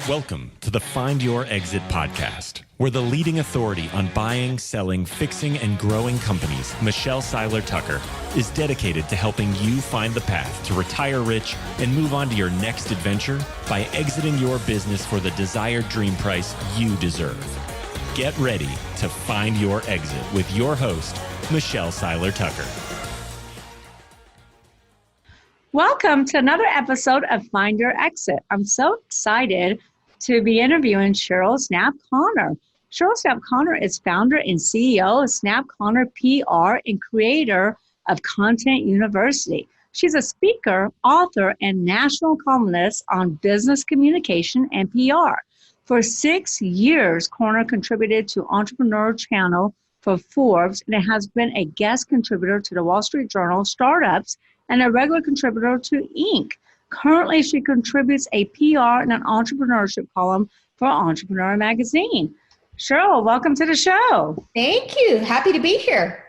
Welcome to the Find Your Exit podcast. We're the leading authority on buying, selling, fixing, and growing companies. Seiler Tucker is dedicated to helping you find the path to retire rich and move on to your next adventure by exiting your business for the desired dream price you deserve. Get ready to find your exit with your host, Seiler Tucker. Welcome to another episode of Find Your Exit. I'm so excited to be interviewing Cheryl Snapp Connor. Cheryl Snapp Connor is founder and CEO of Snapp Connor PR and creator of Content University. She's a speaker, author, and national columnist on business communication and PR. For 6 years, Connor contributed to Entrepreneur Channel for Forbes, and has been a guest contributor to the Wall Street Journal, Startups, and a regular contributor to Inc. Currently, she contributes a PR and an entrepreneurship column for Entrepreneur Magazine. Cheryl, welcome to the show. Thank you. Happy to be here.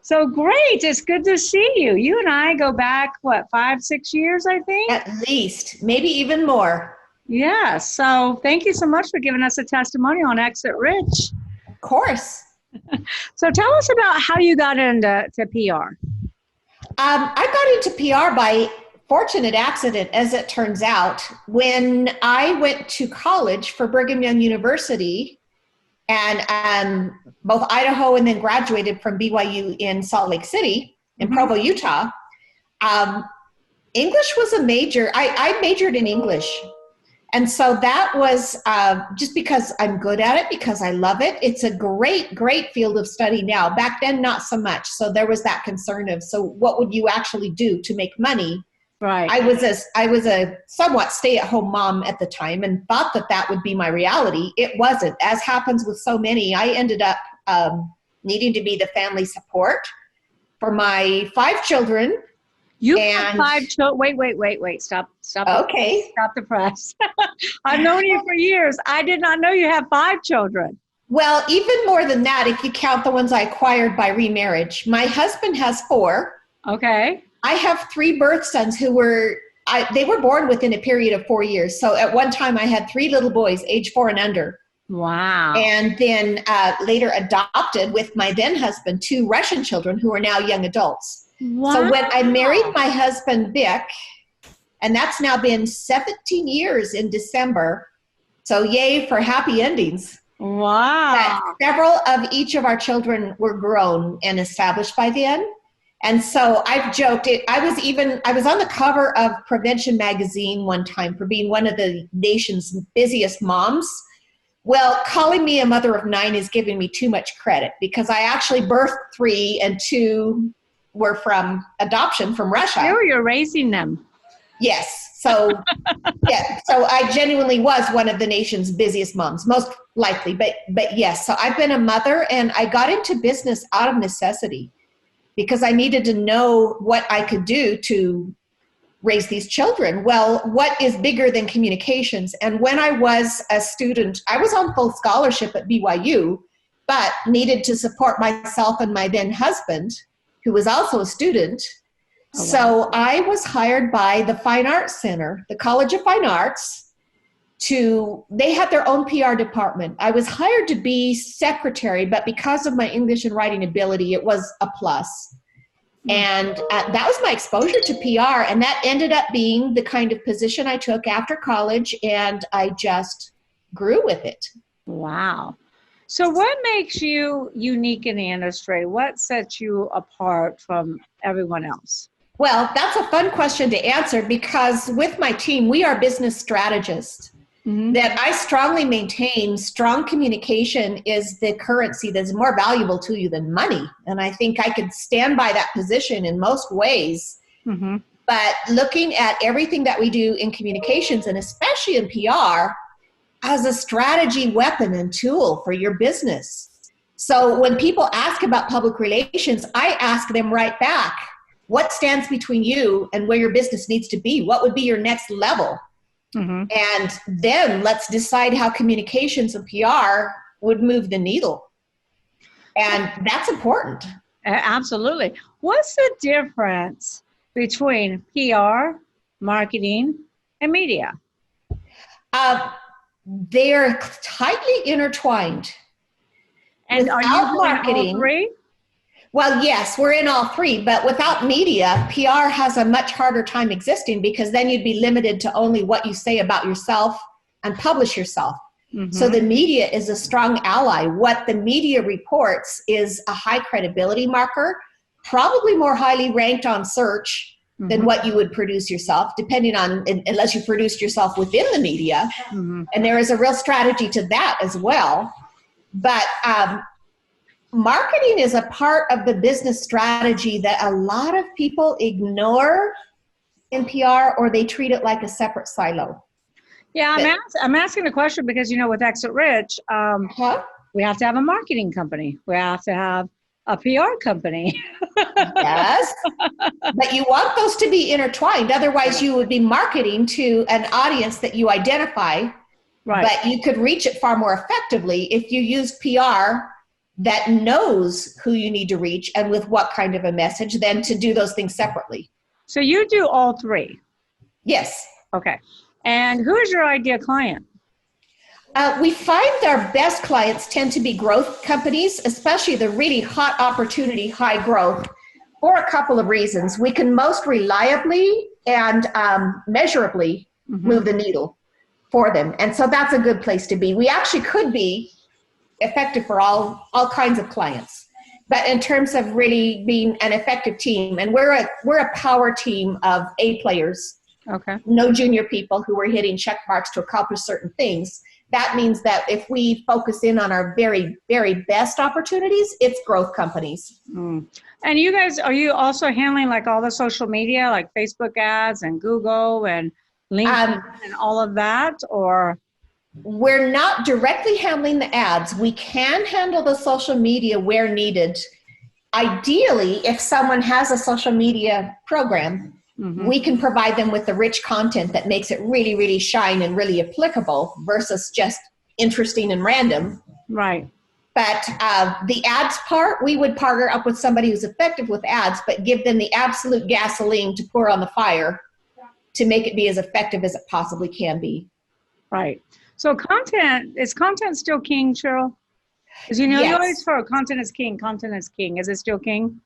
So great. It's good to see you. You and I go back, 5, 6 years, I think? At least, maybe even more. Yeah. So thank you so much for giving us a testimony on Exit Rich. Of course. So tell us about how you got into PR. I got into PR by fortunate accident, as it turns out. When I went to college for Brigham Young University, and both Idaho and then graduated from BYU in Salt Lake City, in Provo, Utah, English was a major. I majored in English. And so that was just because I'm good at it, because I love it. It's a great, great field of study now. Back then, not so much. So there was that concern of, so what would you actually do to make money? Right. I was a somewhat stay-at-home mom at the time and thought that would be my reality. It wasn't. As happens with so many, I ended up needing to be the family support for my 5 children. You have 5 children. Wait. Stop. Okay. Stop the press. I've known you for years. I did not know you have 5 children. Well, even more than that, if you count the ones I acquired by remarriage. My husband has 4. Okay. I have 3 birth sons who they were born within a period of 4 years. So at one time I had 3 little boys, age 4 and under. Wow. And then later adopted with my then husband 2 Russian children who are now young adults. Wow. So when I married my husband, Vic, and that's now been 17 years in December. So yay for happy endings. Wow. Several of each of our children were grown and established by then. And so I've joked it. I was on the cover of Prevention magazine one time for being one of the nation's busiest moms. Well, calling me a mother of 9 is giving me too much credit, because I actually birthed 3 and 2 were from adoption from Russia. You're raising them. Yes. So, yeah. So I genuinely was one of the nation's busiest moms, most likely. But yes. So I've been a mother, and I got into business out of necessity because I needed to know what I could do to raise these children. Well, what is bigger than communications? And when I was a student, I was on full scholarship at BYU, but needed to support myself and my then husband, who was also a student. Oh, wow. So I was hired by the Fine Arts Center, the College of Fine Arts, they had their own PR department. I was hired to be secretary, but because of my English and writing ability, it was a plus. And that was my exposure to PR. And that ended up being the kind of position I took after college, and I just grew with it. Wow. So what makes you unique in the industry? What sets you apart from everyone else? Well, that's a fun question to answer, because with my team, we are business strategists. That I strongly maintain strong communication is the currency that's more valuable to you than money. And I think I could stand by that position in most ways. But looking at everything that we do in communications, and especially in PR, as a strategy weapon and tool for your business. So when people ask about public relations, I ask them right back, what stands between you and where your business needs to be? What would be your next level? And then let's decide how communications and PR would move the needle. And that's important. Absolutely. What's the difference between PR, marketing, and media? They're tightly intertwined. And are you Without doing marketing, all three? Well, yes, we're in all three, but without media, PR has a much harder time existing because then you'd be limited to only what you say about yourself and publish yourself. Mm-hmm. So the media is a strong ally. What the media reports is a high credibility marker, probably more highly ranked on search than what you would produce yourself, depending on, unless you produced yourself within the media. Mm-hmm. And there is a real strategy to that as well. But marketing is a part of the business strategy that a lot of people ignore in PR, or they treat it like a separate silo. Yeah, I'm asking the question because, with Exit Rich, we have to have a marketing company. We have to have a PR company. Yes, but you want those to be intertwined. Otherwise, you would be marketing to an audience that you identify, Right. But you could reach it far more effectively if you use PR that knows who you need to reach and with what kind of a message, than to do those things separately. So you do all three? Yes. Okay. And who is your ideal client? We find our best clients tend to be growth companies, especially the really hot opportunity, high growth, for a couple of reasons. We can most reliably and measurably move the needle for them. And so that's a good place to be. We actually could be effective for all kinds of clients. But in terms of really being an effective team, and we're a power team of A players, okay, no junior people who are hitting check marks to accomplish certain things. That means that if we focus in on our very, very best opportunities, it's growth companies. Mm. And you guys, are you also handling like all the social media, like Facebook ads and Google and LinkedIn and all of that, or? We're not directly handling the ads. We can handle the social media where needed. Ideally, if someone has a social media program, we can provide them with the rich content that makes it really, really shine and really applicable versus just interesting and random. Right. But the ads part, we would partner up with somebody who's effective with ads, but give them the absolute gasoline to pour on the fire to make it be as effective as it possibly can be. Right. So is content still king, Cheryl? Because you always heard content is king, content is king. Is it still king?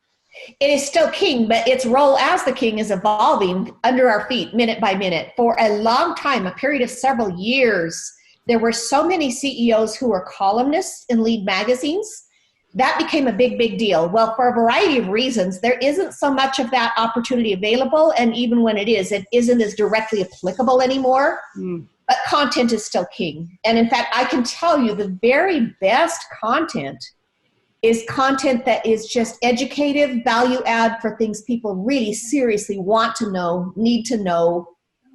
It is still king, but its role as the king is evolving under our feet minute by minute. For a long time, a period of several years, there were so many CEOs who were columnists in lead magazines. That became a big, big deal. Well, for a variety of reasons, there isn't so much of that opportunity available. And even when it isn't as directly applicable anymore. But content is still king. And in fact, I can tell you the very best content is content that is just educative, value add for things people really seriously want to know, need to know,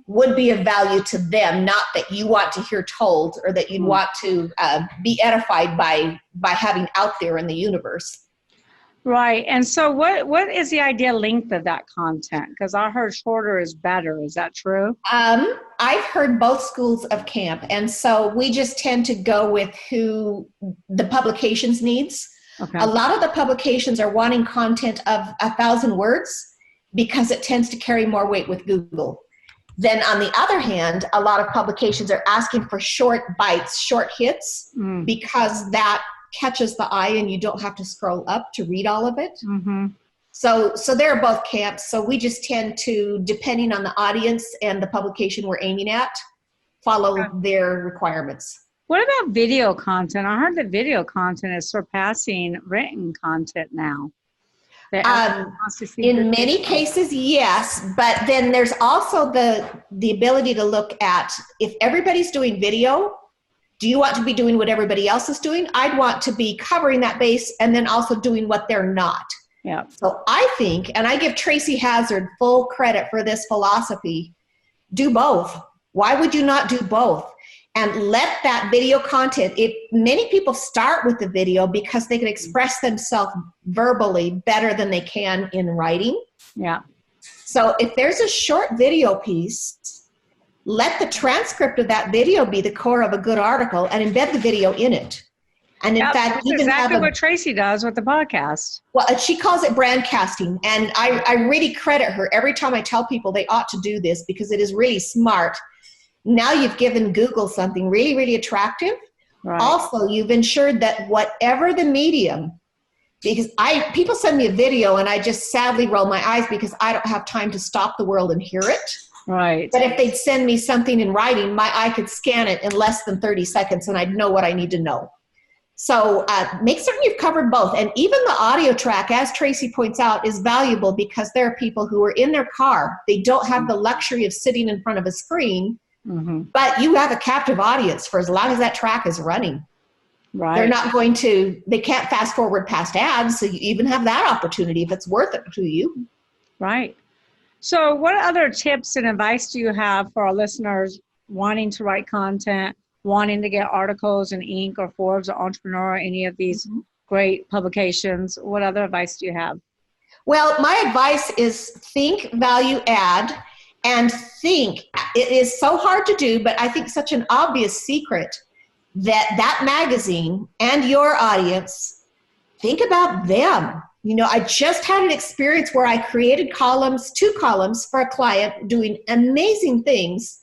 would be of value to them, not that you want to hear told or that you'd want to be edified by having out there in the universe. Right. And so what is the ideal length of that content? Because I heard shorter is better. Is that true? I've heard both schools of camp. And so we just tend to go with who the publications needs. Okay. A lot of the publications are wanting content of 1,000 words because it tends to carry more weight with Google. Then on the other hand, a lot of publications are asking for short bites, short hits, because that catches the eye and you don't have to scroll up to read all of it. So there are both camps. So we just tend to, depending on the audience and the publication we're aiming at, follow their requirements. What about video content? I heard that video content is surpassing written content now. In many cases, yes, but then there's also the ability to look at, if everybody's doing video, do you want to be doing what everybody else is doing? I'd want to be covering that base and then also doing what they're not. Yeah. So I think, and I give Tracy Hazard full credit for this philosophy, do both. Why would you not do both? And let that video content, many people start with the video because they can express themselves verbally better than they can in writing. Yeah. So if there's a short video piece, let the transcript of that video be the core of a good article and embed the video in it. And in fact, that's even exactly what Tracy does with the podcast. Well, she calls it brandcasting. And I really credit her every time I tell people they ought to do this because it is really smart. Now you've given Google something really, really attractive. Right. Also, you've ensured that whatever the medium, because people send me a video and I just sadly roll my eyes because I don't have time to stop the world and hear it. Right. But if they'd send me something in writing, my eye could scan it in less than 30 seconds and I'd know what I need to know. So make certain you've covered both. And even the audio track, as Tracy points out, is valuable because there are people who are in their car. They don't have the luxury of sitting in front of a screen, but you have a captive audience for as long as that track is running. Right. They're not they can't fast forward past ads. So you even have that opportunity if it's worth it to you. Right. So what other tips and advice do you have for our listeners wanting to write content, wanting to get articles in Inc. or Forbes or Entrepreneur, any of these great publications? What other advice do you have? Well, my advice is think value add and think. It is so hard to do, but I think such an obvious secret that magazine and your audience, think about them. You know, I just had an experience where I created two columns for a client doing amazing things.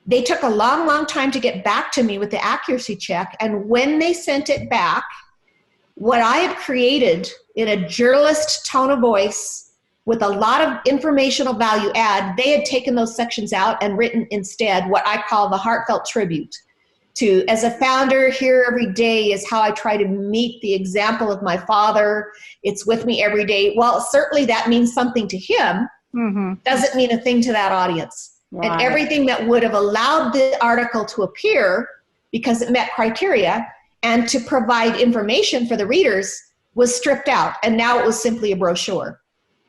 They took a long, long time to get back to me with the accuracy check. And when they sent it back, what I had created in a journalist tone of voice with a lot of informational value add, they had taken those sections out and written instead what I call the heartfelt tribute to, as a founder, here every day is how I try to meet the example of my father. It's with me every day. Well, certainly that means something to him. Doesn't mean a thing to that audience. Right. And everything that would have allowed the article to appear because it met criteria and to provide information for the readers was stripped out. And now it was simply a brochure.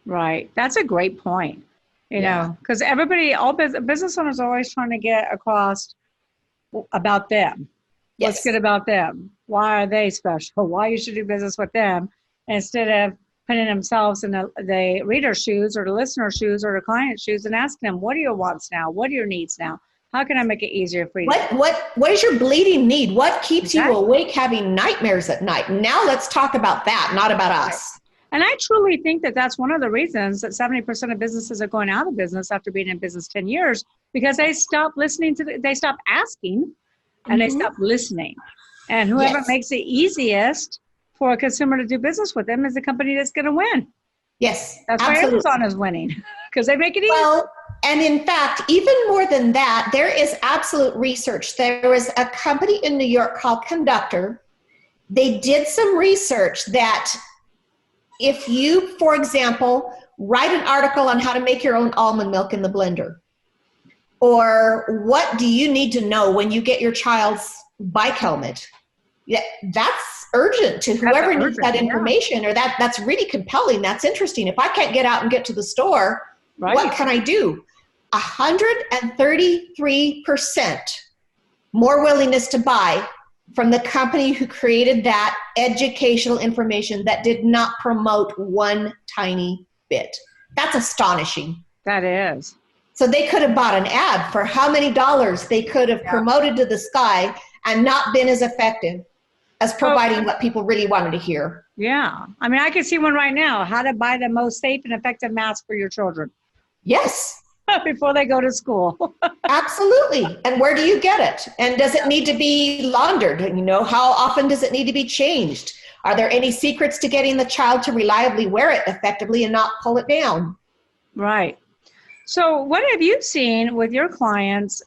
Right. That's a great point. You know, because all business owners are always trying to get across about them. Yes. What's good about them? Why are they special? Why you should do business with them instead of putting themselves in the reader's shoes or the listener's shoes or the client's shoes and asking them, what are your wants now? What are your needs now? How can I make it easier for you? What is your bleeding need? What keeps you awake having nightmares at night? Now let's talk about that, not about us. And I truly think that that's one of the reasons that 70% of businesses are going out of business after being in business 10 years, because they stop listening they stop asking and they stop listening. And whoever makes it easiest for a consumer to do business with them is the company that's going to win. Yes, that's why Amazon is winning, because they make it easy. Well, and in fact, even more than that, there is absolute research. There was a company in New York called Conductor. They did some research that if you, for example, write an article on how to make your own almond milk in the blender, or what do you need to know when you get your child's bike helmet, that's urgent to whoever needs that information, or that's really compelling. That's interesting. If I can't get out and get to the store, what can I do? 133% more willingness to buy from the company who created that educational information that did not promote one tiny bit. That's astonishing. That is. So they could have bought an ad for how many dollars they could have promoted to the sky and not been as effective as providing what people really wanted to hear. Yeah. I mean, I can see one right now, how to buy the most safe and effective mask for your children. Yes. Before they go to school. Absolutely. And where do you get it? And does it need to be laundered? You know, how often does it need to be changed? Are there any secrets to getting the child to reliably wear it effectively and not pull it down? Right. So what have you seen with your clients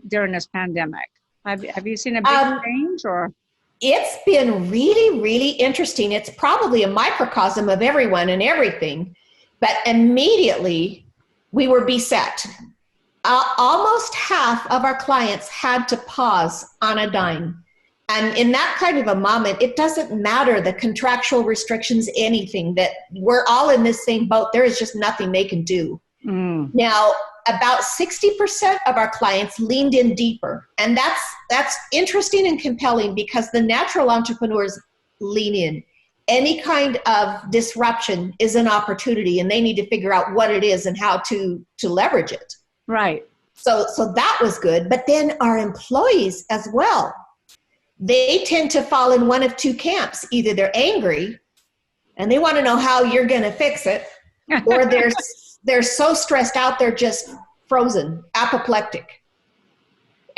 during this pandemic? Have you seen a big change or? It's been really, really interesting. It's probably a microcosm of everyone and everything, but immediately we were beset. Almost half of our clients had to pause on a dime. And in that kind of a moment, it doesn't matter the contractual restrictions, anything, that we're all in this same boat. There is just nothing they can do. Now, about 60% of our clients leaned in deeper. And that's interesting and compelling because the natural entrepreneurs lean in. Any kind of disruption is an opportunity, and they need to figure out what it is and how to leverage it. Right. So that was good. But then our employees as well, they tend to fall in one of two camps. Either they're angry and they want to know how you're going to fix it, or they're so stressed out they're just frozen, apoplectic.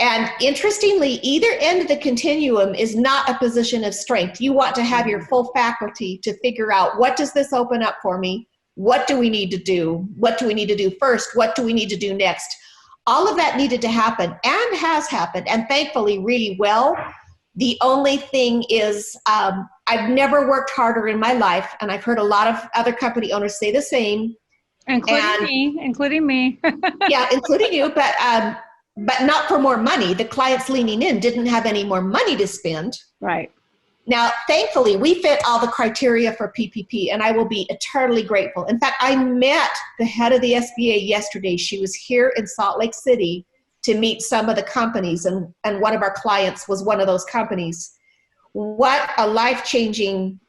And interestingly, either end of the continuum is not a position of strength. You want to have your full faculty to figure out, what does this open up for me? What do we need to do? What do we need to do first? What do we need to do next? All of that needed to happen and has happened, and thankfully really well. The only thing is, I've never worked harder in my life, and I've heard a lot of other company owners say the same. Including me. Yeah, including you, but not for more money. The clients leaning in didn't have any more money to spend. Right. Now, thankfully, we fit all the criteria for PPP, and I will be eternally grateful. In fact, I met the head of the SBA yesterday. She was here in Salt Lake City to meet some of the companies, and one of our clients was one of those companies. What a life-changing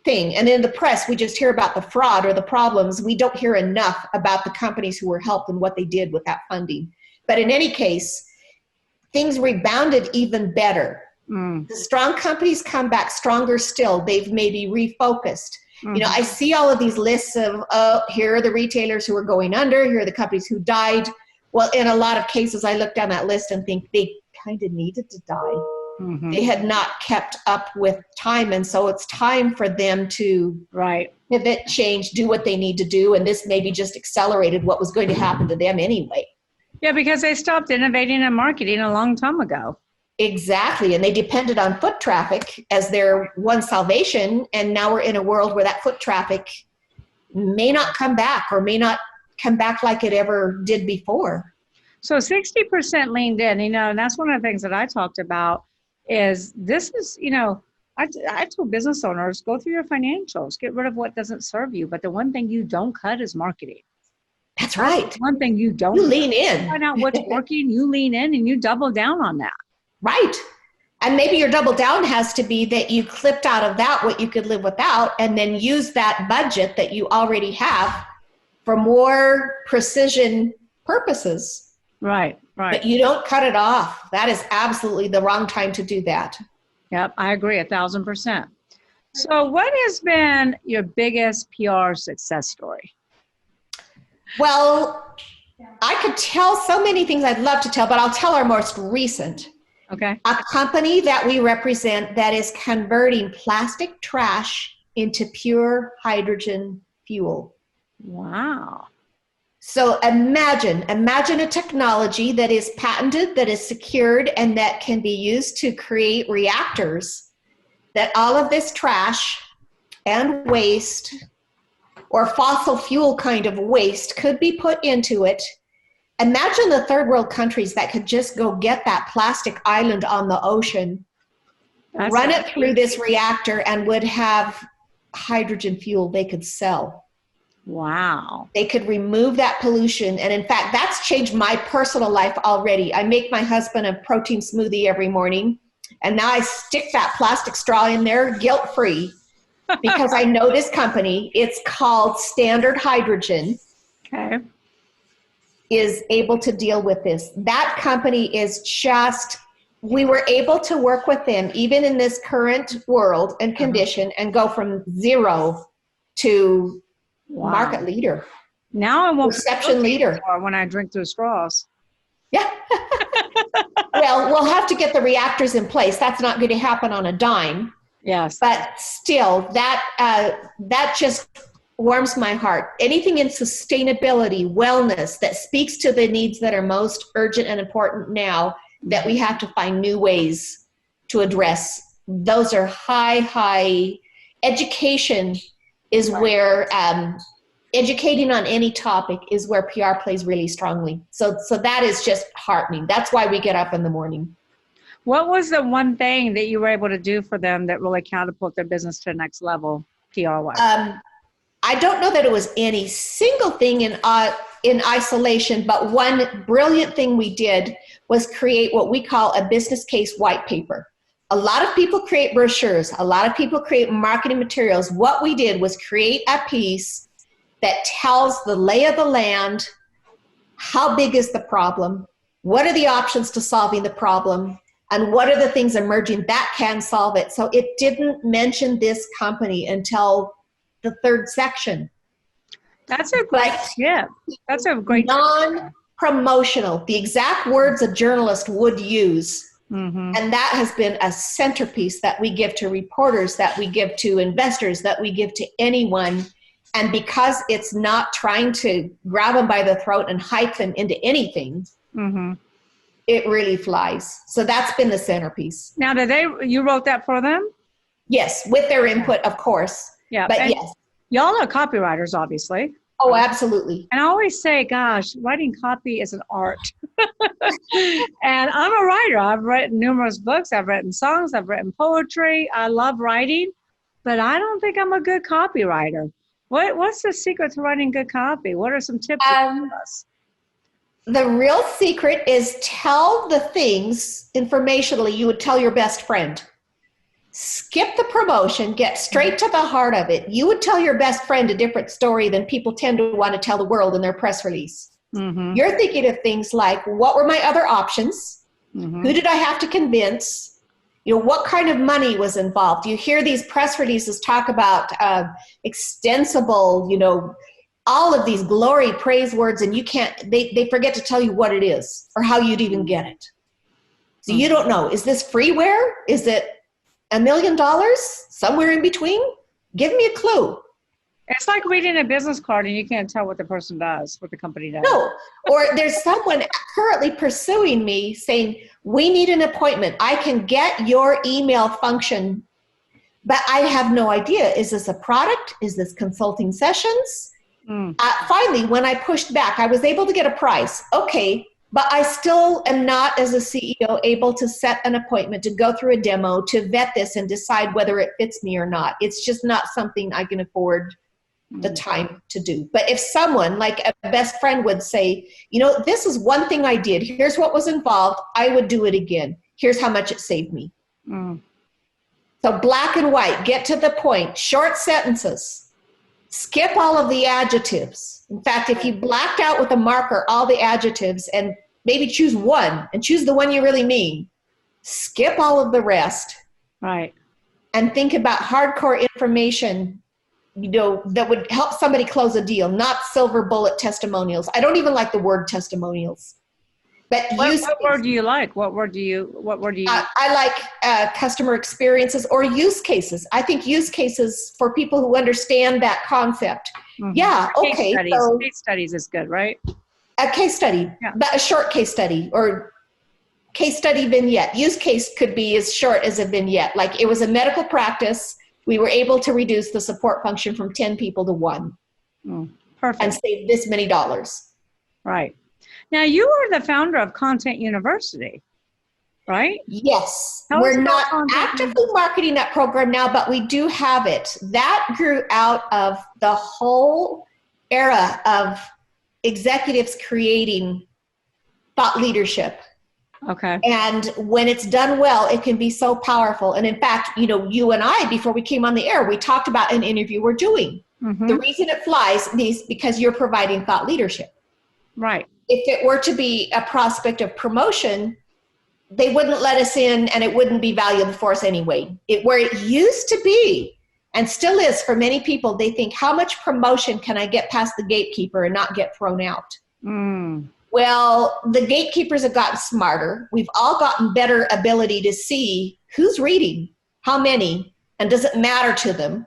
thing. And in the press, we just hear about the fraud or the problems. We don't hear enough about the companies who were helped and what they did with that funding. But in any case, things rebounded even better. The strong companies come back stronger still. They've maybe refocused. You know, I see all of these lists of, here are the retailers who are going under, here are the companies who died. Well, in a lot of cases, I look down that list and think they kind of needed to die. They had not kept up with time, and so it's time for them to pivot, change, do what they need to do, and this maybe just accelerated what was going to happen to them anyway. Yeah, because they stopped innovating and marketing a long time ago. Exactly, and they depended on foot traffic as their one salvation, and now we're in a world where that foot traffic may not come back, or may not come back like it ever did before. So 60% leaned in, you know, and that's one of the things that I talked about is this is, you know, I told business owners, go through your financials, get rid of what doesn't serve you, but the one thing you don't cut is marketing. That's right. One thing you don't lean in. Find out what's working, you lean in and you double down on that. Right. And maybe your double down has to be that you clipped out of that what you could live without, and then use that budget that you already have for more precision purposes. Right. But you don't cut it off. That is absolutely the wrong time to do that. Yep, I agree 1,000%. So what has been your biggest PR success story? Well, I could tell so many things I'd love to tell, but I'll tell our most recent. Okay. A company that we represent that is converting plastic trash into pure hydrogen fuel. Wow. So imagine a technology that is patented, that is secured, and that can be used to create reactors that all of this trash and waste or fossil fuel kind of waste could be put into it. Imagine the third world countries that could just go get that plastic island on the ocean, run it through this reactor, and would have hydrogen fuel they could sell. Wow. They could remove that pollution. And in fact, that's changed my personal life already. I make my husband a protein smoothie every morning, and now I stick that plastic straw in there guilt-free because I know this company, it's called Standard Hydrogen. Okay. Is able to deal with this. That company is just, we were able to work with them even in this current world and condition and go from zero to market leader. Now I won't perception leader when I drink through straws. Yeah. Well, we'll have to get the reactors in place. That's not going to happen on a dime. Yes. But still, that just warms my heart. Anything in sustainability, wellness, that speaks to the needs that are most urgent and important now, that we have to find new ways to address. Those are high education is where educating on any topic is where PR plays really strongly. So that is just heartening. That's why we get up in the morning. What was the one thing that you were able to do for them that really catapulted their business to the next level, PR-wise? I don't know that it was any single thing in isolation, but one brilliant thing we did was create what we call a business case white paper. A lot of people create brochures. A lot of people create marketing materials. What we did was create a piece that tells the lay of the land, how big is the problem, what are the options to solving the problem, and what are the things emerging that can solve it. So it didn't mention this company until the third section. That's a great tip. That's a great promotional, the exact words a journalist would use. Mm-hmm. And that has been a centerpiece that we give to reporters, that we give to investors, that we give to anyone. And because it's not trying to grab them by the throat and hype them into anything, Mm-hmm. it really flies. So that's been the centerpiece. Now, you wrote that for them? Yes, with their input, of course. Yeah. But And yes. y'all are copywriters, obviously. Oh, absolutely. And I always say, gosh, writing copy is an art. And I'm a writer. I've written numerous books. I've written songs. I've written poetry. I love writing, but I don't think I'm a good copywriter. What's the secret to writing good copy? What are some tips you can give us? The real secret is tell the things informationally you would tell your best friend. Skip the promotion, get straight to the heart of it. You would tell your best friend a different story than people tend to want to tell the world in their press release. Mm-hmm. You're thinking of things like, what were my other options? Mm-hmm. Who did I have to convince? What kind of money was involved? You hear these press releases talk about extensible, all of these glory praise words, and they forget to tell you what it is or how you'd even get it. So you don't know, is this freeware? Is it $1 million? Somewhere in between? Give me a clue. It's like reading a business card and you can't tell what the person does, what the company does. No. Or there's someone currently pursuing me saying, we need an appointment. I can get your email function, but I have no idea. Is this a product? Is this consulting sessions? Finally, when I pushed back, I was able to get a price. Okay, but I still am not, as a CEO, able to set an appointment to go through a demo, to vet this and decide whether it fits me or not. It's just not something I can afford the time to do. But if someone like a best friend would say, this is one thing I did, here's what was involved, I would do it again. Here's how much it saved me. So black and white, get to the point, short sentences. Skip all of the adjectives. In fact, if you blacked out with a marker all the adjectives and maybe choose one and choose the one you really mean, skip all of the rest. Right. And think about hardcore information, that would help somebody close a deal, not silver bullet testimonials. I don't even like the word testimonials. But what word do you like? What word do you? I like customer experiences or use cases. I think use cases for people who understand that concept. Mm-hmm. Yeah, okay. Case studies is good, right? A case study, but a short case study or case study vignette. Use case could be as short as a vignette. Like it was a medical practice. We were able to reduce the support function from 10 people to 1. Perfect. And save this many dollars. Right. Now, you are the founder of Content University, right? Yes. We're not actively marketing that program now, but we do have it. That grew out of the whole era of executives creating thought leadership. Okay. And when it's done well, it can be so powerful. And in fact, you and I, before we came on the air, we talked about an interview we're doing. Mm-hmm. The reason it flies is because you're providing thought leadership. Right. If it were to be a prospect of promotion, they wouldn't let us in and it wouldn't be valuable for us anyway. Where it used to be and still is for many people, they think, how much promotion can I get past the gatekeeper and not get thrown out? Well, the gatekeepers have gotten smarter. We've all gotten better ability to see who's reading, how many, and does it matter to them?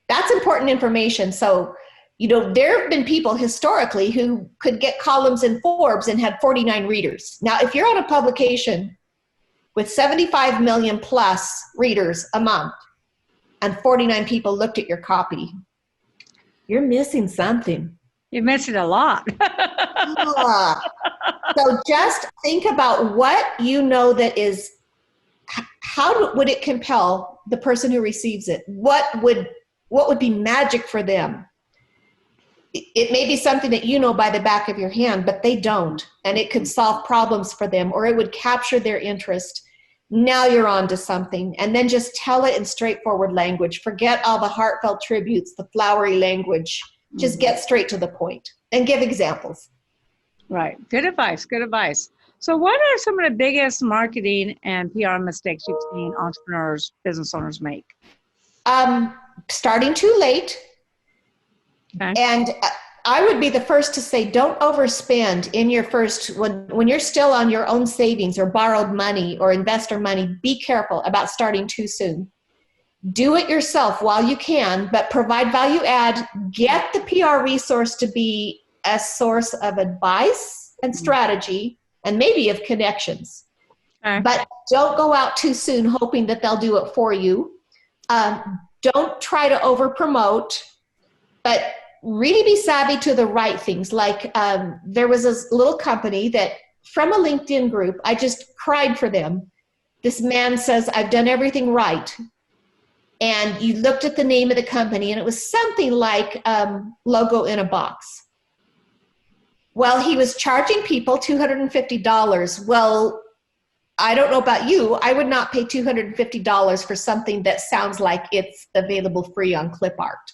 That's important information. So, there have been people historically who could get columns in Forbes and had 49 readers. Now, if you're on a publication with 75 million plus readers a month and 49 people looked at your copy, you're missing something. You're missing a lot. So just think about what that is, how would it compel the person who receives it? What would be magic for them? It may be something that by the back of your hand, but they don't. And it could solve problems for them, or it would capture their interest. Now you're on to something. And then just tell it in straightforward language. Forget all the heartfelt tributes, the flowery language. Just get straight to the point and give examples. Right. Good advice. Good advice. So what are some of the biggest marketing and PR mistakes you've seen entrepreneurs, business owners make? Starting too late. Okay. And I would be the first to say, don't overspend in your first, when you're still on your own savings or borrowed money or investor money, be careful about starting too soon. Do it yourself while you can, but provide value add. Get the PR resource to be a source of advice and strategy and maybe of connections. Okay. But don't go out too soon hoping that they'll do it for you. Don't try to over promote, but really be savvy to the right things. Like there was this little company that from a LinkedIn group, I just cried for them. This man says, I've done everything right. And you looked at the name of the company and it was something like logo in a box. Well, he was charging people $250. Well, I don't know about you. I would not pay $250 for something that sounds like it's available free on clip art.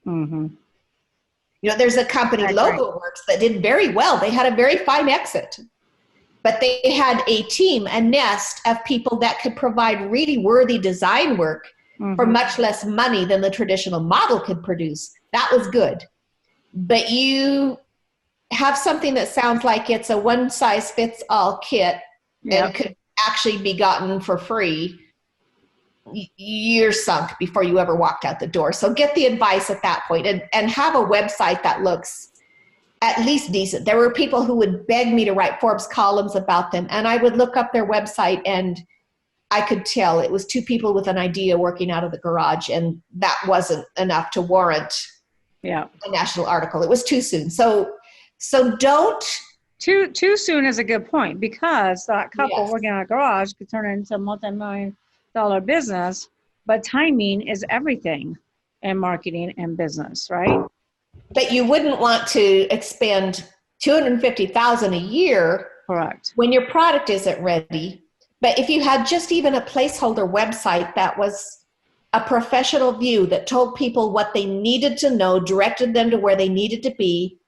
Mm-hmm. You know, there's a company, Logo Works, that did very well. They had a very fine exit. But they had a team, a nest of people that could provide really worthy design work for much less money than the traditional model could produce. That was good. But you have something that sounds like it's a one-size-fits-all kit and could actually be gotten for free, you're sunk before you ever walked out the door. So get the advice at that point and have a website that looks at least decent. There were people who would beg me to write Forbes columns about them, and I would look up their website and I could tell it was two people with an idea working out of the garage, and that wasn't enough to warrant a national article. It was too soon. So don't. Too soon is a good point, because that couple working out of a garage could turn into a multi-million-dollar business, but timing is everything in marketing and business, right? But you wouldn't want to expend $250,000 a year, correct, when your product isn't ready. But if you had just even a placeholder website that was a professional view that told people what they needed to know, directed them to where they needed to be,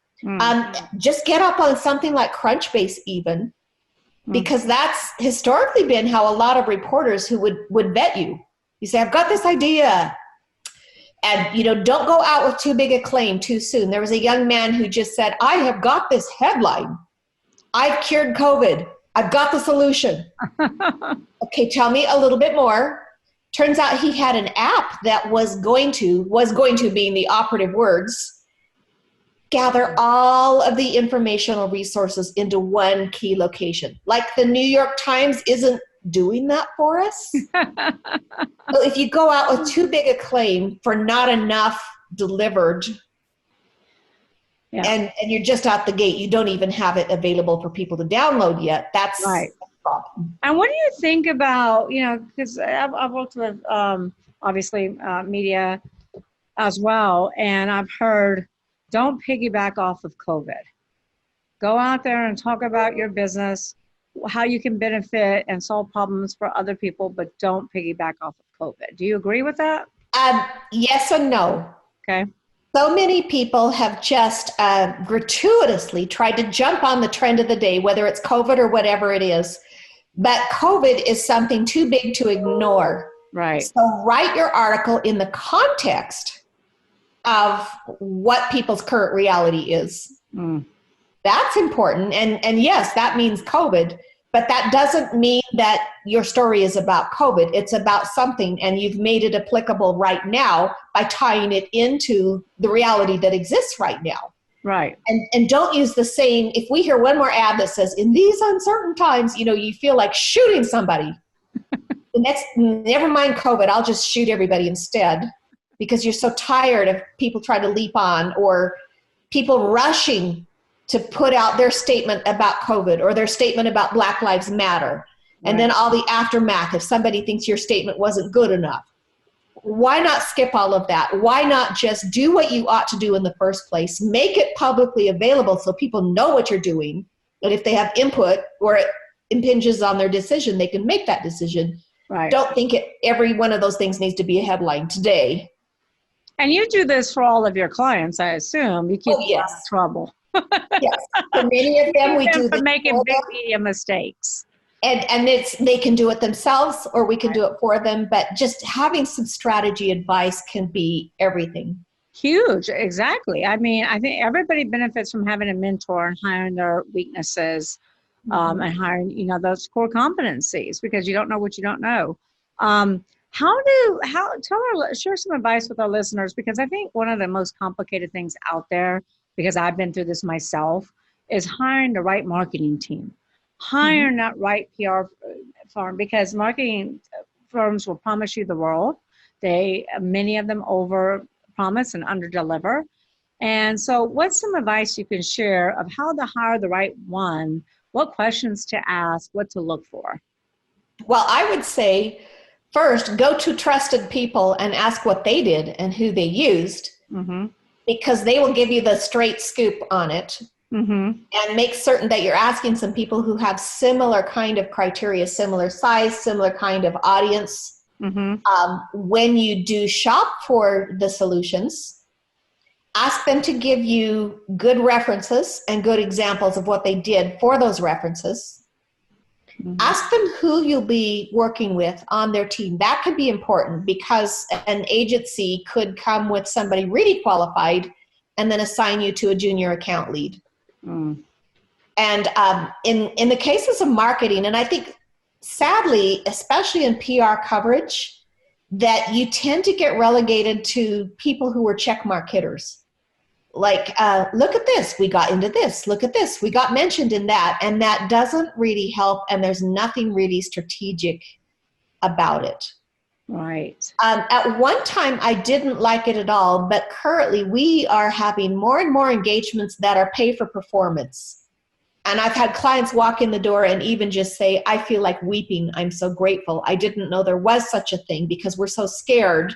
just get up on something like Crunchbase even, because that's historically been how a lot of reporters who would vet you. You say, I've got this idea. And, you know, don't go out with too big a claim too soon. There was a young man who just said, I have got this headline. I've cured COVID. I've got the solution. Okay, tell me a little bit more. Turns out he had an app that was going to being the operative words, gather all of the informational resources into one key location. Like the New York Times isn't doing that for us. So if you go out with too big a claim for not enough delivered, and you're just out the gate, you don't even have it available for people to download yet, that's right. a problem. And what do you think about, you know, because I've worked with obviously media as well, and I've heard, don't piggyback off of COVID. Go out there and talk about your business, how you can benefit and solve problems for other people, but don't piggyback off of COVID. Do you agree with that? Yes and no. Okay. So many people have just gratuitously tried to jump on the trend of the day, whether it's COVID or whatever it is. But COVID is something too big to ignore. Right. So write your article in the context of what people's current reality is. That's important. And yes, that means COVID, but that doesn't mean that your story is about COVID. It's about something, and you've made it applicable right now by tying it into the reality that exists right now. Right. And don't use the same, if we hear one more ad that says, in these uncertain times, you know, you feel like shooting somebody. The next, never mind COVID, I'll just shoot everybody instead, because you're so tired of people trying to leap on, or people rushing to put out their statement about COVID or their statement about Black Lives Matter. And then all the aftermath if somebody thinks your statement wasn't good enough. Why not skip all of that? Why not just do what you ought to do in the first place? Make it publicly available so people know what you're doing. And if they have input or it impinges on their decision, they can make that decision. Right. Don't think every one of those things needs to be a headline today. And you do this for all of your clients, I assume. You keep them out of trouble. Yes, for many of them, we do for making big media mistakes. And they can do it themselves, or we can do it for them. But just having some strategy advice can be everything. Huge, exactly. I mean, I think everybody benefits from having a mentor and hiring their weaknesses, and hiring, those core competencies, because you don't know what you don't know. Share some advice with our listeners, because I think one of the most complicated things out there, because I've been through this myself, is hiring the right marketing team, hiring that right PR firm, because marketing firms will promise you the world. Many of them over promise and under deliver. And so what's some advice you can share of how to hire the right one, what questions to ask, what to look for? Well, I would say first, go to trusted people and ask what they did and who they used, because they will give you the straight scoop on it. And make certain that you're asking some people who have similar kind of criteria, similar size, similar kind of audience. When you do shop for the solutions, ask them to give you good references and good examples of what they did for those references. Ask them who you'll be working with on their team. That could be important, because an agency could come with somebody really qualified and then assign you to a junior account lead. And in the cases of marketing, and I think sadly, especially in PR coverage, that you tend to get relegated to people who were checkmark hitters. Like, look at this, we got into this, look at this, we got mentioned in that, and that doesn't really help, and there's nothing really strategic about it. Right. At one time, I didn't like it at all, but currently we are having more and more engagements that are pay for performance. And I've had clients walk in the door and even just say, I feel like weeping. I'm so grateful. I didn't know there was such a thing, because we're so scared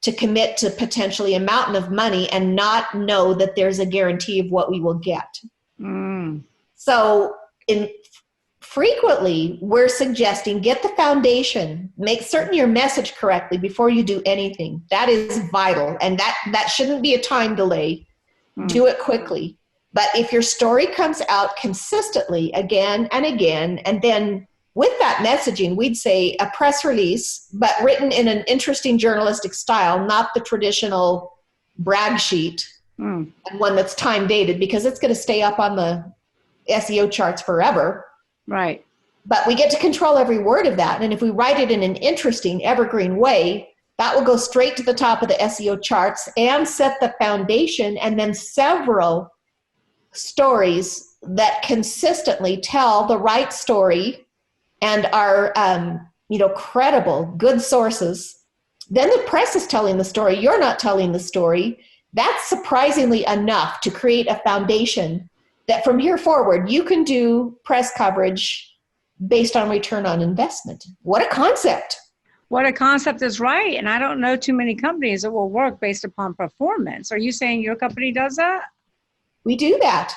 to commit to potentially a mountain of money and not know that there's a guarantee of what we will get. So frequently, we're suggesting get the foundation, make certain your message correctly before you do anything. That is vital, and that shouldn't be a time delay. Do it quickly. But if your story comes out consistently again and again, and then with that messaging, we'd say a press release, but written in an interesting journalistic style, not the traditional brag sheet, and one that's time dated, because it's going to stay up on the SEO charts forever. Right. But we get to control every word of that. And if we write it in an interesting, evergreen way, that will go straight to the top of the SEO charts and set the foundation, and then several stories that consistently tell the right story and are credible, good sources. Then the press is telling the story. You're not telling the story. That's surprisingly enough to create a foundation that from here forward, you can do press coverage based on return on investment. What a concept. What a concept is right. And I don't know too many companies that will work based upon performance. Are you saying your company does that? We do that.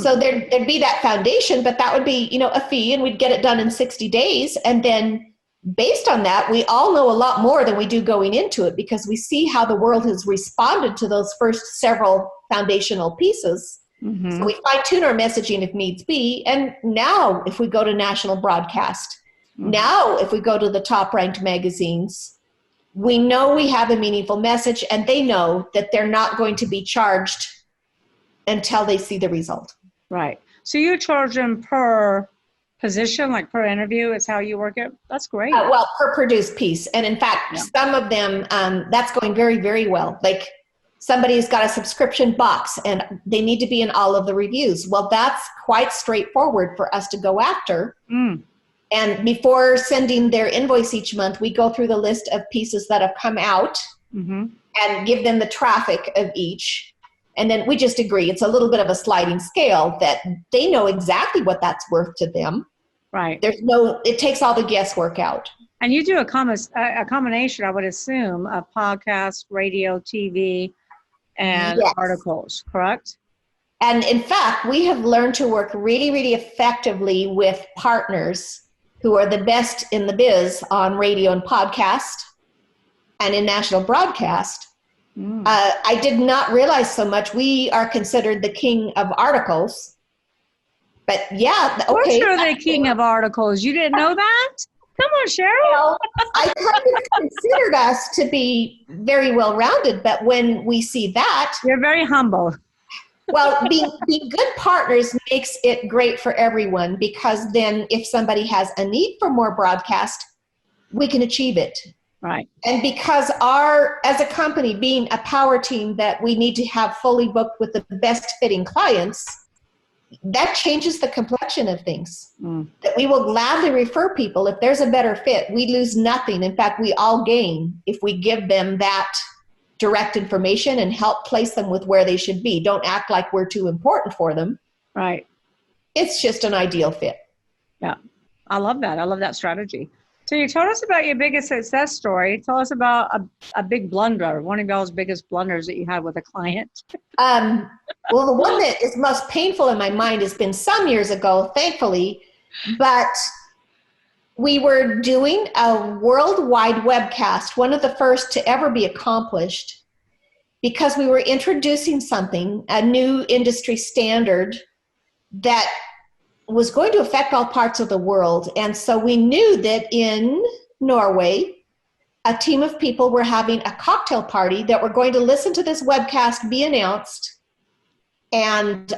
So there'd be that foundation, but that would be, a fee, and we'd get it done in 60 days. And then based on that, we all know a lot more than we do going into it, because we see how the world has responded to those first several foundational pieces. So we fine tune our messaging if needs be. And now if we go to national broadcast, now if we go to the top ranked magazines, we know we have a meaningful message, and they know that they're not going to be charged until they see the result. Right. So you charge them per position, like per interview is how you work it? That's great. Well, per produced piece. And in fact, some of them, that's going very, very well. Like somebody's got a subscription box and they need to be in all of the reviews. Well, that's quite straightforward for us to go after. And before sending their invoice each month, we go through the list of pieces that have come out and give them the traffic of each. And then we just agree. It's a little bit of a sliding scale that they know exactly what that's worth to them. Right. It takes all the guesswork out. And you do a combination, I would assume, of podcasts, radio, TV, and articles, correct? And in fact, we have learned to work really, really effectively with partners who are the best in the biz on radio and podcast and in national broadcast. I did not realize so much. We are considered the king of articles. But yeah, okay. We're sure the king of articles. You didn't know that? Come on, Cheryl. Well, I kind of considered us to be very well-rounded, but when we see that, You're very humble. well, being good partners makes it great for everyone, because then if somebody has a need for more broadcast, we can achieve it. Right. And because as a company, being a power team that we need to have fully booked with the best fitting clients, that changes the complexion of things. That we will gladly refer people. If there's a better fit, we lose nothing. In fact, we all gain if we give them that direct information and help place them with where they should be. Don't act like we're too important for them. Right. It's just an ideal fit. Yeah. I love that. I love that strategy. So you told us about your biggest success story. Tell us about a big blunder, one of y'all's biggest blunders that you had with a client. Well, the one that is most painful in my mind has been some years ago, thankfully, but we were doing a worldwide webcast, one of the first to ever be accomplished, because we were introducing something, a new industry standard that was going to affect all parts of the world. And so we knew that in Norway, a team of people were having a cocktail party that were going to listen to this webcast be announced. And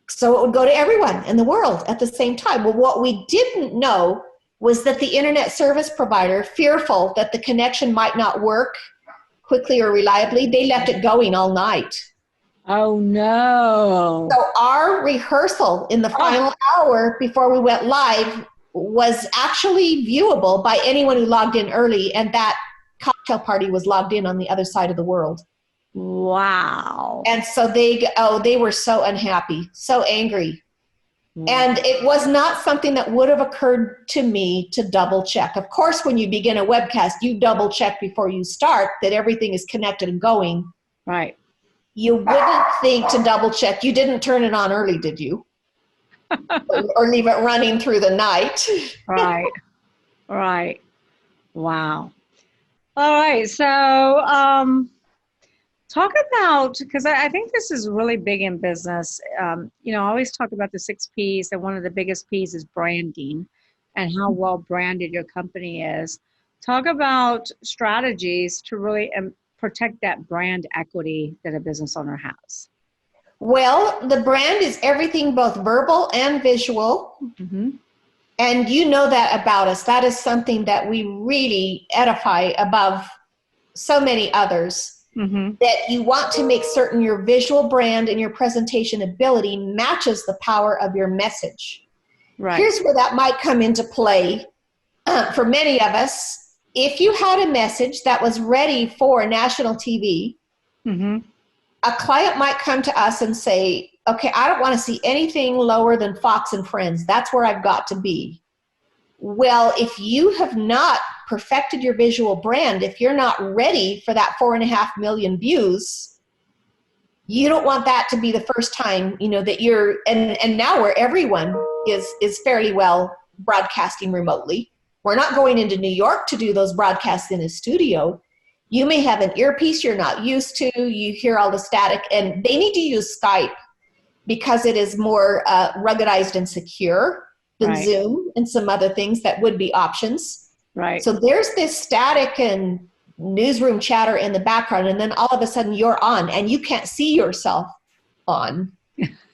so it would go to everyone in the world at the same time. Well, what we didn't know was that the internet service provider, fearful that the connection might not work quickly or reliably, they left it going all night. Oh, no. So our rehearsal in the final hour before we went live was actually viewable by anyone who logged in early, and that cocktail party was logged in on the other side of the world. Wow. And so they were so unhappy, so angry. And it was not something that would have occurred to me to double check. Of course, when you begin a webcast, you double check before you start that everything is connected and going. Right. You wouldn't think to double check. You didn't turn it on early, did you? or leave it running through the night. Right. Right. Wow. All right. So talk about, because I think this is really big in business. I always talk about the 6 Ps, and one of the biggest Ps is branding and how well branded your company is. Talk about strategies to really protect that brand equity that a business owner has. Well, the brand is everything, both verbal and visual. Mm-hmm. And you know that about us. That is something that we really edify above so many others. Mm-hmm. That you want to make certain your visual brand and your presentation ability matches the power of your message. Right. Here's where that might come into play. For many of us, if you had a message that was ready for national TV, mm-hmm. a client might come to us and say, okay, I don't want to see anything lower than Fox and Friends. That's where I've got to be. Well, if you have not perfected your visual brand, if you're not ready for that 4.5 million views, you don't want that to be the first time, that you're, and now where everyone is fairly well broadcasting remotely. We're not going into New York to do those broadcasts in a studio. You may have an earpiece you're not used to. You hear all the static, and they need to use Skype because it is more ruggedized and secure than right. Zoom and some other things that would be options. Right. So there's this static and newsroom chatter in the background, and then all of a sudden you're on and you can't see yourself on.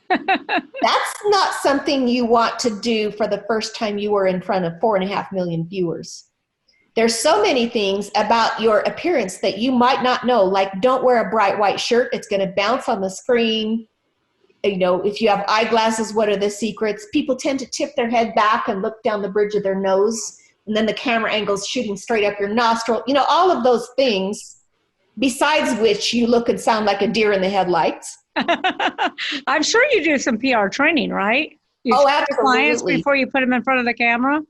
That's not something you want to do for the first time you were in front of 4.5 million viewers. There's so many things about your appearance that you might not know, like don't wear a bright white shirt. It's going to bounce on the screen. If you have eyeglasses, what are the secrets? People tend to tip their head back and look down the bridge of their nose, and then the camera angle's shooting straight up your nostril. All of those things, besides which you look and sound like a deer in the headlights. I'm sure you do some PR training, right? You absolutely. Clients before you put them in front of the camera?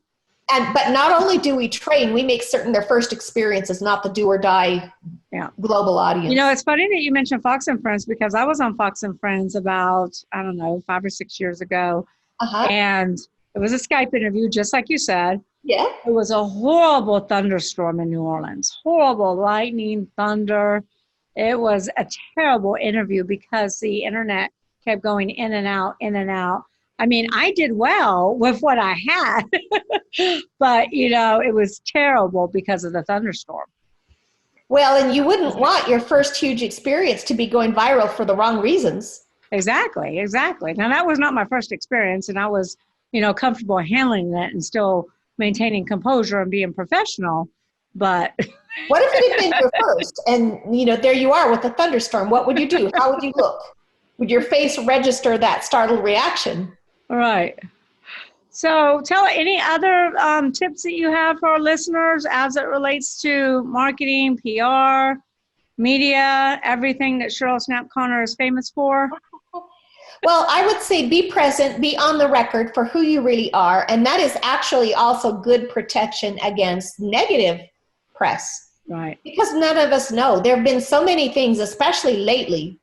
But not only do we train, we make certain their first experience is not the do or die global audience. It's funny that you mentioned Fox and Friends, because I was on Fox and Friends about, 5 or 6 years ago. Uh-huh. And it was a Skype interview, just like you said. Yeah. It was a horrible thunderstorm in New Orleans. Horrible lightning, thunder. It was a terrible interview because the internet kept going in and out, in and out. I mean, I did well with what I had, but, it was terrible because of the thunderstorm. Well, and you wouldn't want your first huge experience to be going viral for the wrong reasons. Exactly. Now, that was not my first experience, and I was, comfortable handling that and still maintaining composure and being professional. But what if it had been your first and, there you are with a thunderstorm? What would you do? How would you look? Would your face register that startled reaction? Right. So tell any other tips that you have for our listeners as it relates to marketing, PR, media, everything that Cheryl Snapp Connor is famous for? Well, I would say be present, be on the record for who you really are. And that is actually also good protection against negative press. Right. Because none of us know. There have been so many things, especially lately,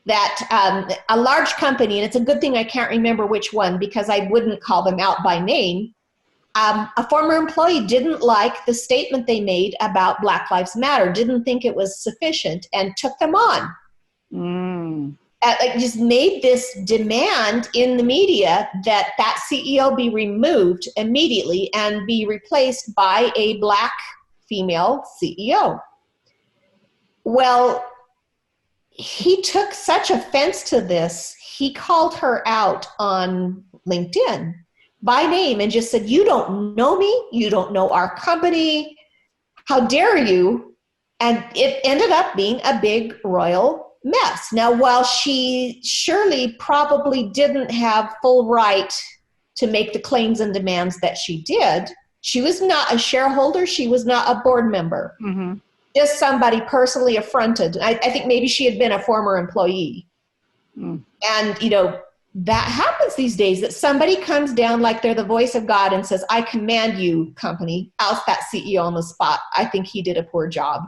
that a large company, and it's a good thing I can't remember which one because I wouldn't call them out by name, a former employee didn't like the statement they made about Black Lives Matter, didn't think it was sufficient, and took them on. Just made this demand in the media that CEO be removed immediately and be replaced by a Black female CEO. Well, he took such offense to this, he called her out on LinkedIn by name and just said, "You don't know me, you don't know our company, how dare you?" And it ended up being a big royal mess. Now, while she surely probably didn't have full right to make the claims and demands that she did, she was not a shareholder, she was not a board member. Mm-hmm. Just somebody personally affronted. I think maybe she had been a former employee. And, that happens these days, that somebody comes down like they're the voice of God and says, "I command you, company, oust that CEO on the spot. I think he did a poor job."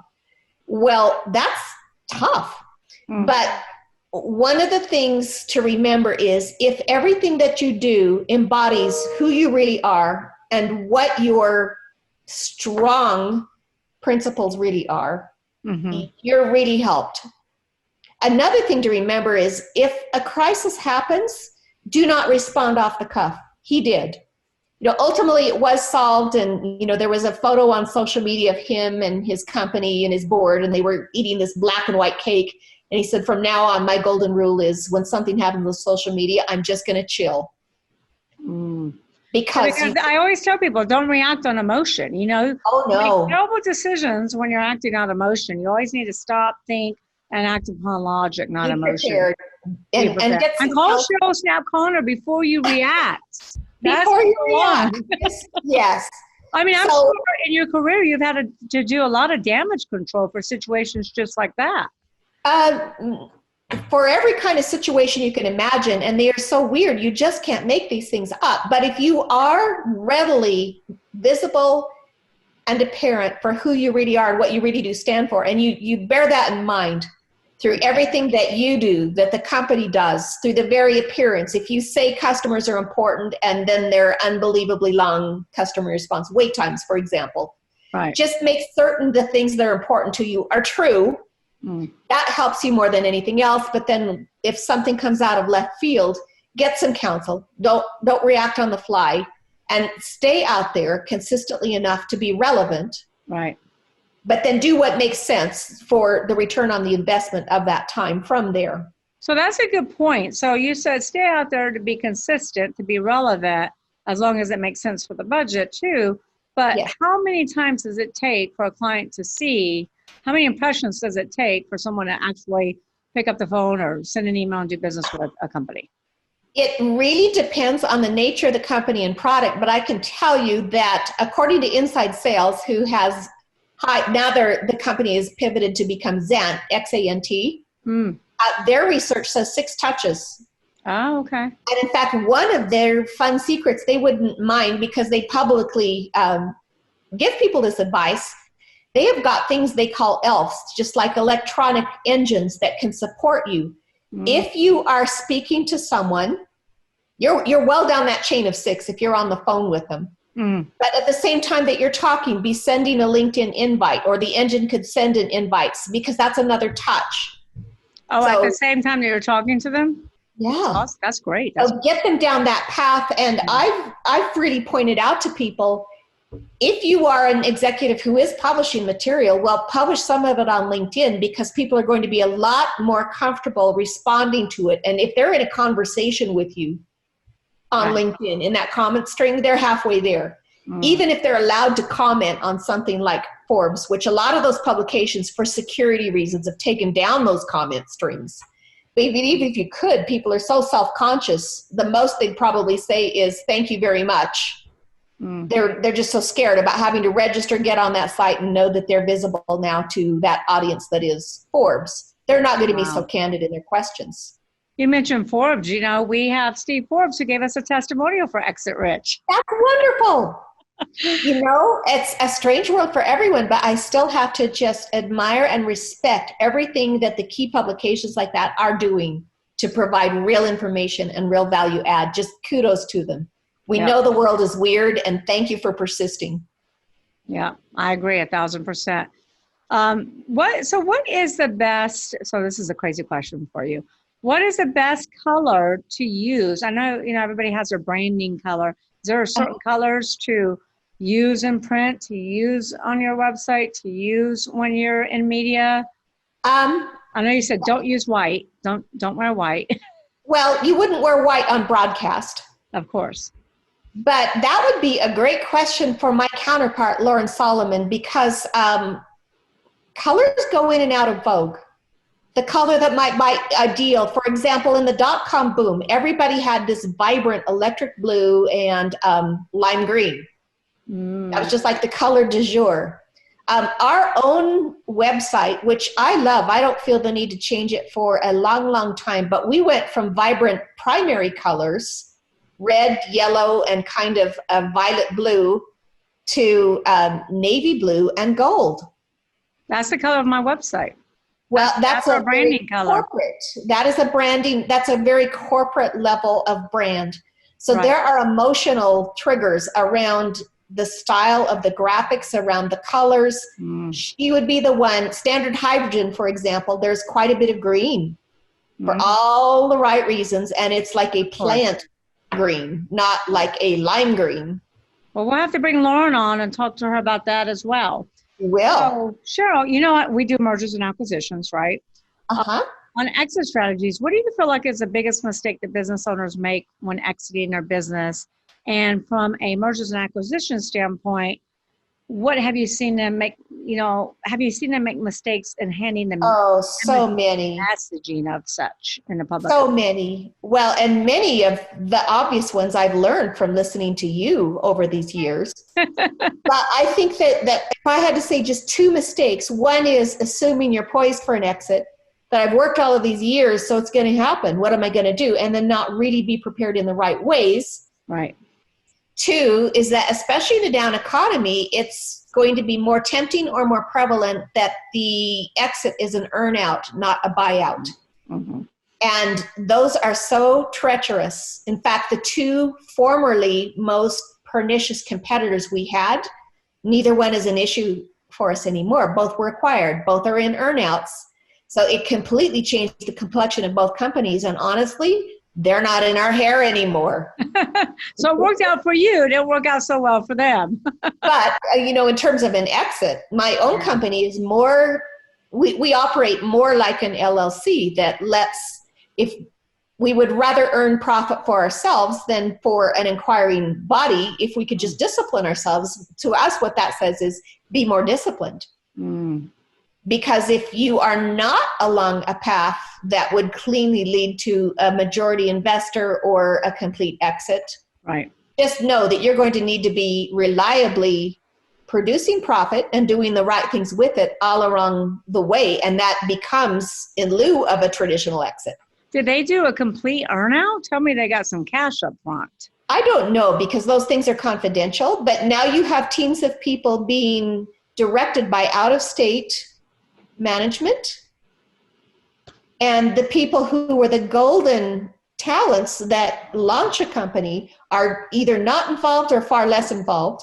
Well, that's tough. But one of the things to remember is if everything that you do embodies who you really are and what your strong principles really are, you're really helped. Another thing to remember is if a crisis happens, do not respond off the cuff. He did. Ultimately it was solved, and there was a photo on social media of him and his company and his board, and they were eating this black and white cake. And he said, "From now on, my golden rule is when something happens with social media, I'm just going to chill." Because I always tell people, don't react on emotion. Oh no, make terrible decisions when you're acting on emotion. You always need to stop, think, and act upon logic, not be emotion. prepared. And get some call help. Cheryl Snapp Connor before you react. Before you react. Yes. I mean, I'm sure in your career you've had to do a lot of damage control for situations just like that. For every kind of situation you can imagine, and they are so weird, you just can't make these things up. But if you are readily visible and apparent for who you really are and what you really do stand for, and you bear that in mind through everything that you do, that the company does, through the very appearance. If you say customers are important and then they're unbelievably long customer response wait times, for example, right, just make certain the things that are important to you are true. That helps you more than anything else. But then if something comes out of left field, get some counsel. Don't react on the fly, and stay out there consistently enough to be relevant. Right. But then do what makes sense for the return on the investment of that time from there. So that's a good point. So you said stay out there to be consistent, to be relevant, as long as it makes sense for the budget too. But Yes. How many times does it take for a client to see? How many impressions does it take for someone to actually pick up the phone or send an email and do business with a company? It really depends on the nature of the company and product, but I can tell you that according to Inside Sales, who has the company is pivoted to become Xant, X-A-N-T. Their research says 6 touches. Oh, okay. And in fact, one of their fun secrets they wouldn't mind, because they publicly give people this advice. They have got things they call ELFs, just like electronic engines that can support you. If you are speaking to someone, you're well down that chain of 6 if you're on the phone with them. But at the same time that you're talking, be sending a LinkedIn invite, or the engine could send an invites, because that's another touch. Oh, so, at the same time that you're talking to them? Yeah. That's great. So get them down that path. And I've really pointed out to people, if you are an executive who is publishing material, well, publish some of it on LinkedIn, because people are going to be a lot more comfortable responding to it. And if they're in a conversation with you on LinkedIn in that comment string, they're halfway there. Even if they're allowed to comment on something like Forbes, which a lot of those publications for security reasons have taken down those comment strings. But even if you could, people are so self-conscious, the most they'd probably say is thank you very much. They're just so scared about having to register, get on that site, and know that they're visible now to that audience that is Forbes. They're not going to be so candid in their questions. You mentioned Forbes. You know, we have Steve Forbes who gave us a testimonial for Exit Rich. That's wonderful. You know, it's a strange world for everyone, but I still have to just admire and respect everything that the key publications like that are doing to provide real information and real value add. Just kudos to them. We know the world is weird, and thank you for persisting. Yeah, I agree 1,000%. What is the best, so this is a crazy question for you. What is the best color to use? I know, everybody has their branding color. Is there certain colors to use in print, to use on your website, to use when you're in media? I know you said don't use white. Don't wear white. Well, you wouldn't wear white on broadcast. Of course. But that would be a great question for my counterpart, Lauren Solomon, because colors go in and out of vogue. The color that might buy a deal, for example, in the dot-com boom, everybody had this vibrant electric blue and lime green. That was just like the color du jour. Our own website, which I love, I don't feel the need to change it for a long, long time, but we went from vibrant primary colors, red, yellow, and kind of violet blue, to navy blue and gold. That's the color of my website. Well, that's a branding color. Corporate. That is a branding. That's a very corporate level of brand. So there are emotional triggers around the style of the graphics, around the colors. She would be the one. Standard Hydrogen, for example, there's quite a bit of green for all the right reasons, and it's like a plant green, not like a lime green. Well, we'll have to bring Lauren on and talk to her about that as well. Well, so, Cheryl, you know what? We do mergers and acquisitions, right? On exit strategies, what do you feel like is the biggest mistake that business owners make when exiting their business? And from a mergers and acquisitions standpoint, what have you seen them make? Have you seen them make mistakes in handing them? Oh, so many. Messaging of such in the public. So many. Well, and many of the obvious ones I've learned from listening to you over these years. But I think that if I had to say just two mistakes, one is assuming you're poised for an exit, that I've worked all of these years, so it's going to happen. What am I going to do? And then not really be prepared in the right ways. Right. Two is that especially in a down economy, it's going to be more tempting or more prevalent that the exit is an earn out, not a buyout. And those are so treacherous. In fact, the two formerly most pernicious competitors we had, neither one is an issue for us anymore. Both were acquired. Both are in earnouts. So it completely changed the complexion of both companies. And honestly, they're not in our hair anymore. So it worked out for you. It didn't work out so well for them. But, in terms of an exit, my own company is more, we operate more like an LLC that if we would rather earn profit for ourselves than for an acquiring body, if we could just discipline ourselves. To us, what that says is be more disciplined. Because if you are not along a path that would cleanly lead to a majority investor or a complete exit, just know that you're going to need to be reliably producing profit and doing the right things with it all along the way. And that becomes in lieu of a traditional exit. Did they do a complete earnout? Tell me they got some cash up front. I don't know, because those things are confidential. But now you have teams of people being directed by out-of-state management, and the people who were the golden talents that launch a company are either not involved or far less involved.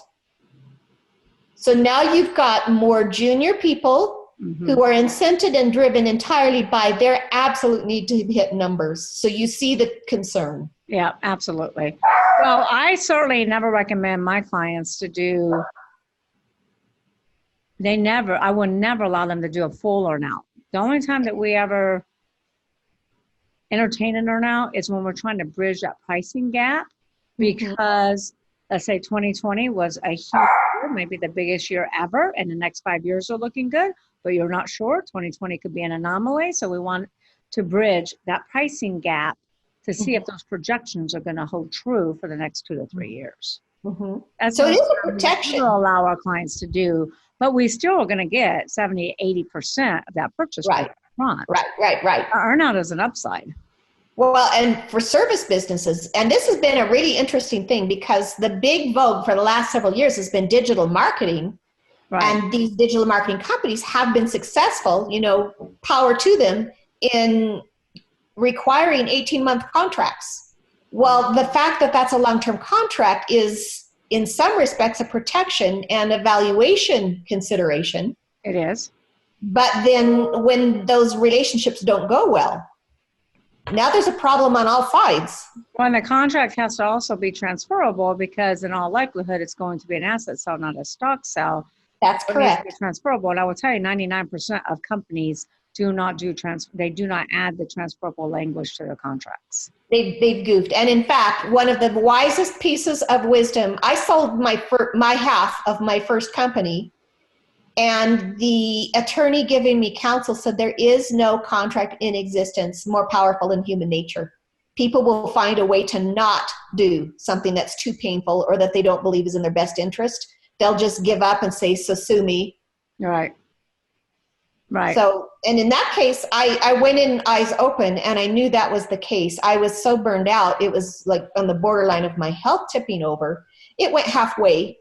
So now you've got more junior people who are incented and driven entirely by their absolute need to hit numbers. So you see the concern. Yeah, absolutely. Well, I certainly never recommend my clients to do, I would never allow them to do a full earn-out. The only time that we ever entertain an earn-out is when we're trying to bridge that pricing gap, because let's say 2020 was a huge year, maybe the biggest year ever, and the next 5 years are looking good, but you're not sure. 2020 could be an anomaly. So we want to bridge that pricing gap to see if those projections are going to hold true for the next 2 to 3 years. That's So it is a protection. We'll allow our clients to do, but we still are going to get 70, 80% of that purchase price front. Right. Our earn-out is an upside. Well, and for service businesses, and this has been a really interesting thing because the big vogue for the last several years has been digital marketing. Right. And these digital marketing companies have been successful, power to them, in requiring 18-month contracts. Well, the fact that that's a long-term contract is, in some respects, a protection and a valuation consideration. It is. But then when those relationships don't go well, now there's a problem on all sides. Well, and the contract has to also be transferable because in all likelihood, it's going to be an asset sale, not a stock sale. That's correct. It's transferable. And I will tell you, 99% of companies do not do they do not add the transferable language to their contracts. They've goofed. And in fact, one of the wisest pieces of wisdom, I sold my half of my first company, and the attorney giving me counsel said there is no contract in existence more powerful than human nature. People will find a way to not do something that's too painful or that they don't believe is in their best interest. They'll just give up and say, so sue me. Right. So, and in that case, I went in eyes open, and I knew that was the case. I was so burned out. It was like on the borderline of my health tipping over. It went halfway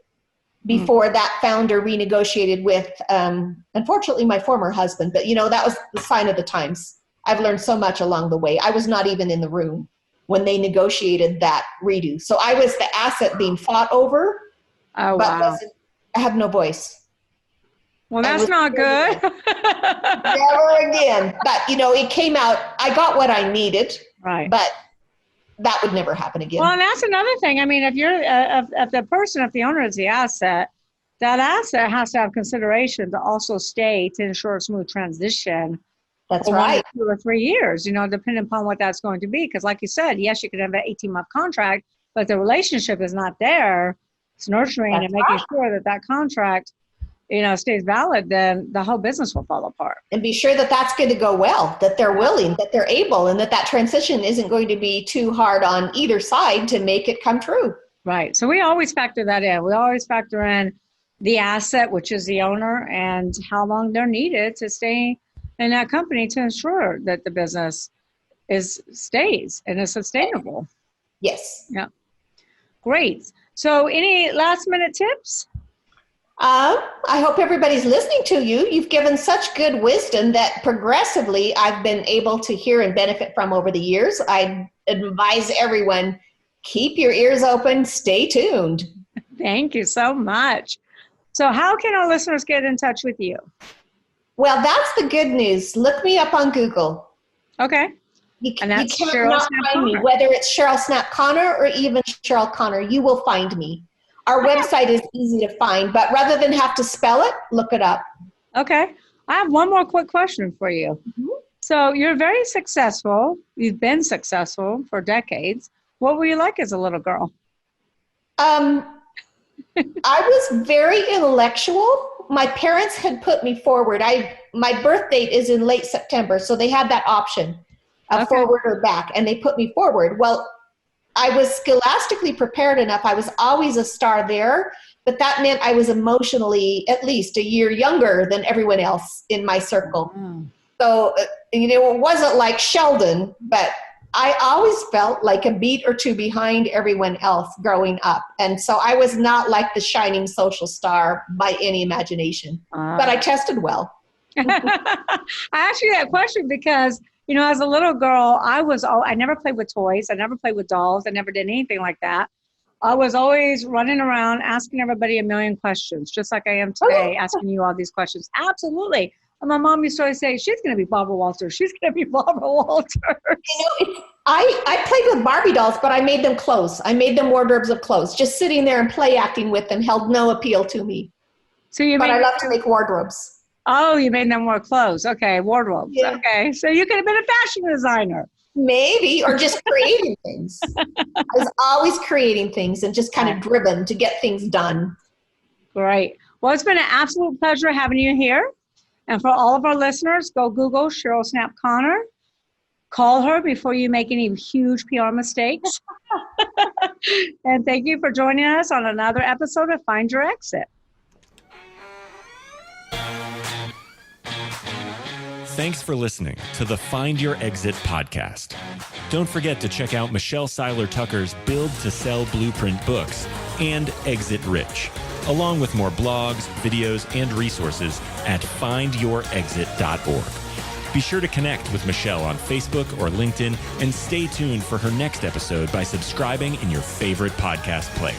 before that founder renegotiated with, unfortunately, my former husband. But, that was the sign of the times. I've learned so much along the way. I was not even in the room when they negotiated that redo. So I was the asset being fought over. Oh, wow. I have no voice. Well, that's not good. Never again. But, it came out. I got what I needed. Right. But that would never happen again. Well, and that's another thing. I mean, if you're, if the owner is the asset, that asset has to have consideration to also stay to ensure a smooth transition. That's right. 1 or 2 or 3 years, depending upon what that's going to be. Because like you said, yes, you could have an 18-month contract, but the relationship is not there. It's nurturing and making sure that contract, stays valid, then the whole business will fall apart. And be sure that that's going to go well, that they're willing, that they're able, and that transition isn't going to be too hard on either side to make it come true. Right. So we always factor that in. We always factor in the asset, which is the owner, and how long they're needed to stay in that company to ensure that the business stays and is sustainable. Yes. Yeah. Great. So any last minute tips? I hope everybody's listening to you. You've given such good wisdom that progressively I've been able to hear and benefit from over the years. I advise everyone, keep your ears open, stay tuned. Thank you so much. So how can our listeners get in touch with you? Well, that's the good news. Look me up on Google. Okay. You can't not find me, whether it's Cheryl Snapp Connor or even Cheryl Connor, you will find me. Our website is easy to find, but rather than have to spell it, look it up. Okay. I have one more quick question for you. Mm-hmm. So you're very successful. You've been successful for decades. What were you like as a little girl? I was very intellectual. My parents had put me forward. My birth date is in late September, so they had that option of forward or back, and they put me forward. Well, I was scholastically prepared enough. I was always a star there, but that meant I was emotionally at least a year younger than everyone else in my circle. Mm. So, it wasn't like Sheldon, but I always felt like a beat or two behind everyone else growing up. And so I was not like the shining social star by any imagination, but I tested well. I asked you that question because as a little girl, I never played with toys. I never played with dolls. I never did anything like that. I was always running around asking everybody a million questions, just like I am today, asking you all these questions. Absolutely. And my mom used to always say, she's going to be Barbara Walters. She's going to be Barbara Walters. I played with Barbie dolls, but I made them clothes. I made them wardrobes of clothes. Just sitting there and play acting with them held no appeal to me. But I love to make wardrobes. Oh, you made them wear clothes. Okay, wardrobes. Yeah. Okay, so you could have been a fashion designer. Maybe, or just creating things. I was always creating things and just kind of driven to get things done. Great. Well, it's been an absolute pleasure having you here. And for all of our listeners, go Google Cheryl Snapp Connor. Call her before you make any huge PR mistakes. And thank you for joining us on another episode of Find Your Exit. Thanks for listening to the Find Your Exit podcast. Don't forget to check out Seiler Tucker's Build to Sell Blueprint books and Exit Rich, along with more blogs, videos, and resources at findyourexit.org. Be sure to connect with Michelle on Facebook or LinkedIn and stay tuned for her next episode by subscribing in your favorite podcast player.